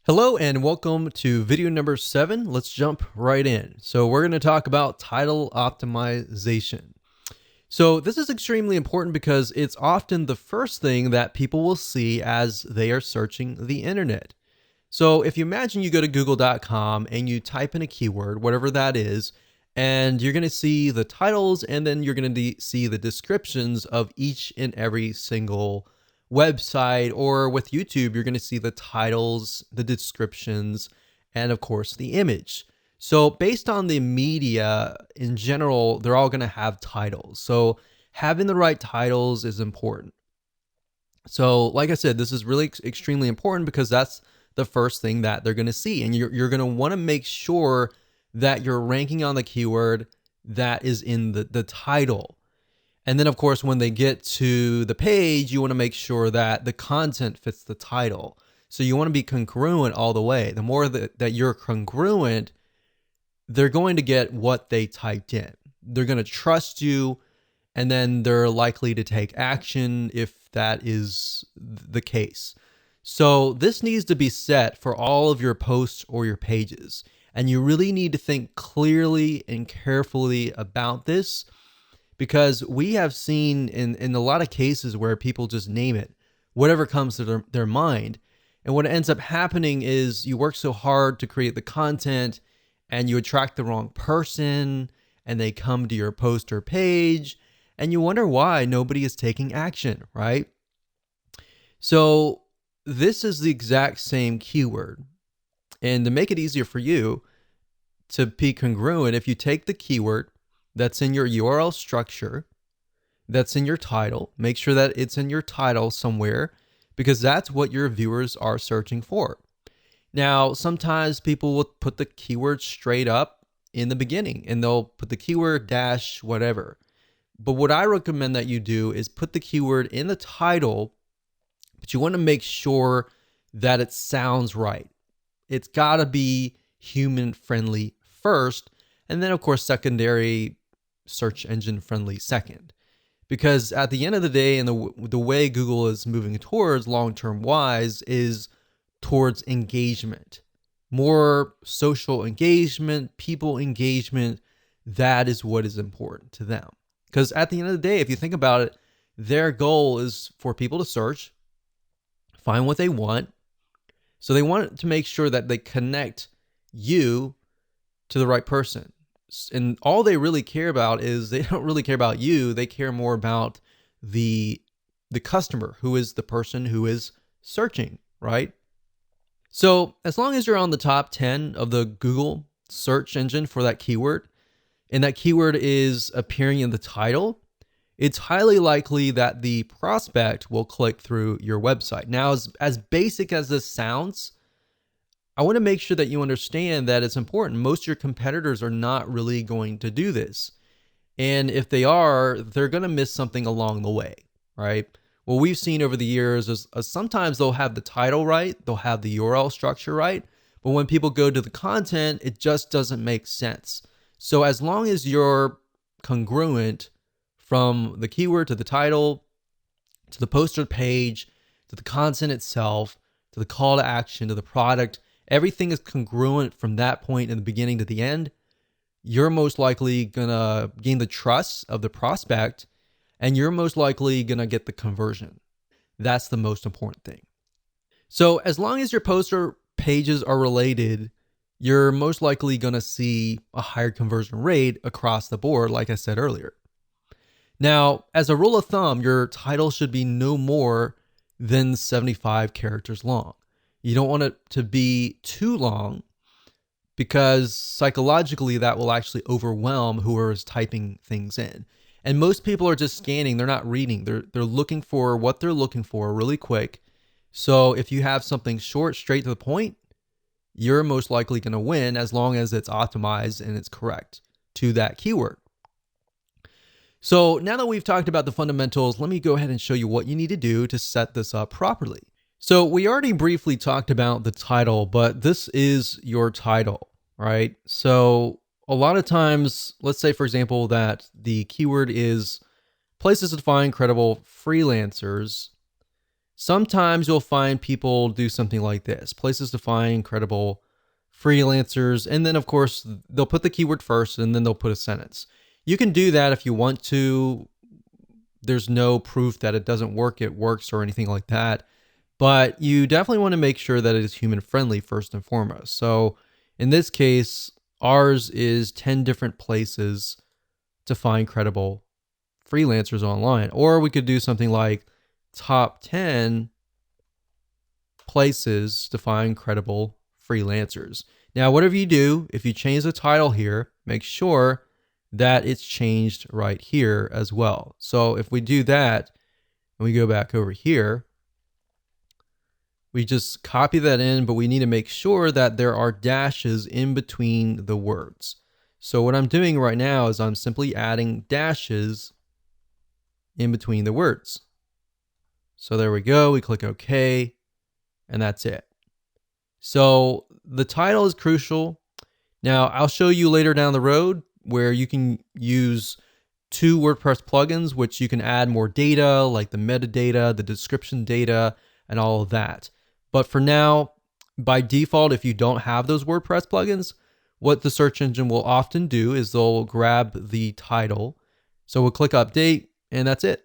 Hello and welcome to video number 7. Let's jump right in. So we're going to talk about title optimization. So this is extremely important because it's often the first thing that people will see as they are searching the internet. So if you imagine you go to google.com and you type in a keyword, whatever that is, and you're going to see the titles and then you're going to see the descriptions of each and every single website, or with YouTube, you're going to see the titles, the descriptions, and of course the image. So based on the media in general, they're all going to have titles. So having the right titles is important. So like I said, this is really extremely important because that's the first thing that they're going to see. And you're going to want to make sure that you're ranking on the keyword that is in the title. And then, of course, when they get to the page, you want to make sure that the content fits the title. So you want to be congruent all the way. The more that you're congruent, they're going to get what they typed in. They're going to trust you, and then they're likely to take action if that is the case. So this needs to be set for all of your posts or your pages. And you really need to think clearly and carefully about this, because we have seen in a lot of cases where people just name it, whatever comes to their mind. And what ends up happening is you work so hard to create the content and you attract the wrong person and they come to your post or page and you wonder why nobody is taking action, right? So this is the exact same keyword. And to make it easier for you to be congruent, if you take the keyword that's in your URL structure, that's in your title, make sure that it's in your title somewhere, because that's what your viewers are searching for. Now, sometimes people will put the keyword straight up in the beginning and they'll put the keyword dash whatever. But what I recommend that you do is put the keyword in the title, but you want to make sure that it sounds right. It's got to be human friendly first, and then of course secondary search engine friendly second. Because at the end of the day, and the way Google is moving towards long-term wise is towards engagement, more social engagement, people engagement. That is what is important to them. Because at the end of the day, if you think about it, their goal is for people to search, find what they want. So they want to make sure that they connect you to the right person. And all they really care about is they don't really care about you. They care more about the customer, who is the person who is searching, right? So as long as you're on the top 10 of the Google search engine for that keyword, and that keyword is appearing in the title, it's highly likely that the prospect will click through your website. Now, as basic as this sounds, I want to make sure that you understand that it's important. Most of your competitors are not really going to do this. And if they are, they're going to miss something along the way, right? What we've seen over the years is sometimes they'll have the title right, they'll have the URL structure right, but when people go to the content, it just doesn't make sense. So as long as you're congruent from the keyword to the title, to the poster page, to the content itself, to the call to action, to the product, everything is congruent from that point in the beginning to the end, you're most likely gonna gain the trust of the prospect, and you're most likely gonna get the conversion. That's the most important thing. So as long as your poster pages are related, you're most likely gonna see a higher conversion rate across the board, like I said earlier. Now, as a rule of thumb, your title should be no more than 75 characters long. You don't want it to be too long, because psychologically that will actually overwhelm whoever is typing things in. And most people are just scanning, they're not reading. They're looking for what they're looking for really quick. So if you have something short, straight to the point, you're most likely going to win as long as it's optimized and it's correct to that keyword. So now that we've talked about the fundamentals, let me go ahead and show you what you need to do to set this up properly. So we already briefly talked about the title, but this is your title, right? So a lot of times, let's say, for example, that the keyword is places to find credible freelancers. Sometimes you'll find people do something like this: places to find credible freelancers. And then, of course, they'll put the keyword first and then they'll put a sentence. You can do that if you want to. There's no proof that it doesn't work, it works, or anything like that. But you definitely want to make sure that it is human friendly first and foremost. So in this case, ours is 10 different places to find credible freelancers online. Or we could do something like top 10 places to find credible freelancers. Now, whatever you do, if you change the title here, make sure that it's changed right here as well. So if we do that and we go back over here, we just copy that in, but we need to make sure that there are dashes in between the words. So what I'm doing right now is I'm simply adding dashes in between the words. So there we go. We click OK, and that's it. So the title is crucial. Now, I'll show you later down the road where you can use 2 WordPress plugins, which you can add more data, like the metadata, the description data, and all of that. But for now, by default, if you don't have those WordPress plugins, what the search engine will often do is they'll grab the title. So we'll click update, and that's it.